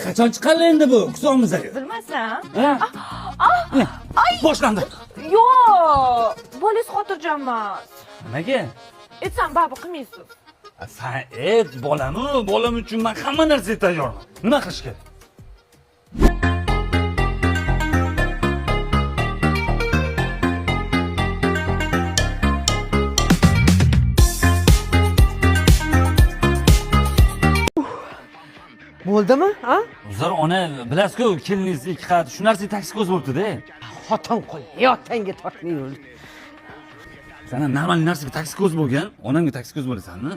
Qachon chiqadi endi bu kuzovimizga? Bilmasam. Boshlandi. Yo'q, bolangiz xotirjam emas. Nimaga? Aytsam baribir qilmaysiz. Sen bolami, bolam uchun men hamma narsaga tayyorman. Nima qilish kerak? Bo'ldimi, ha? Uzr, ona bilasiz-ku, keliningiz 2 qavat shu narsaga taksi ko'z bo'libdi-da. Xotin qo'y, yotanga tortmay o'ldi. Sen ham normal narsaga taksi ko'z bo'lgan, onamga taksi ko'z bo'lasanmi?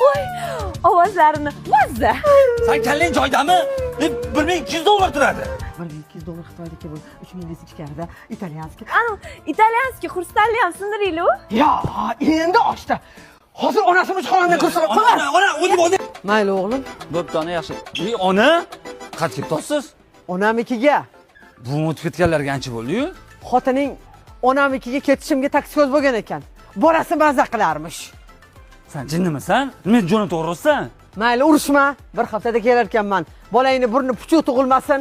Voy, ovozlarini mazza. Sen kallang joydami? Deb $1200 turadi. $1200 Xitoydagi bu 3000 ichkarida italyanskiy. Anu, italyanskiy xurstalli ham sindiraylik-ku. Ya, endi ochdi. Hozir onasini xonada ko'rsatib qo'yar. Ona. Mayli o'g'lim. Bo'pti, ona yaxshi. Ona? Qayerga ketasiz? Onamikiga. Bu o'tib ketganlarga ancha bo'ldi-yu. Xotining onamikiga ketishimga taksi ko'z bo'lgan ekan. Bolasi mazza qilarmish. Sen jinnimisan? Nima jo'ni to'g'risan? Mayli, urushma. Bir haftada kelar ekanman. Bolangni burni puchuq tug'ilmasin.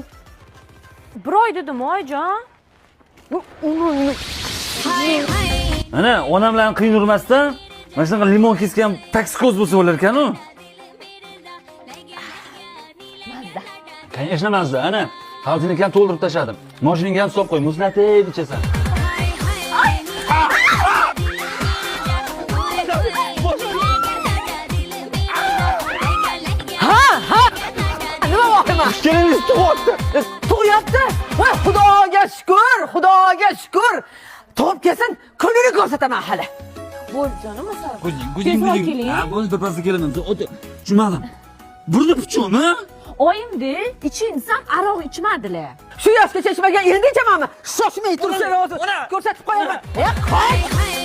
Bir oy dedim, oyijon. Ana, onam bilan qiyin urmasdan, mana shunaqa limon kesgan taksi ko'z bo'lsa bo'lar ekan-ku. Mazza. Конечно, mazza. Ana, xaltini ham to'ldirib tashladim. Mashinangga ham solib qo'y, muzlatib ichasan. Nima vahima? Keliniz tug'yapti. Tug'yapti. Va Xudoga shukr, Xudoga shukr. Tug'ib kelsin, kunini ko'rsataman hali. Bo'ljonim, masal. Tezroq keling. Ha, bo'ldi, birpasda kelaman. Tushunmadim. Burni puchukmi? Oyimda ichinsam aroq ichmadilar. Shu yoshgacha ichmagan endi ichamanmi? Shoshmay tursa hozir ko'rsatib qo'yaman. Qo'y.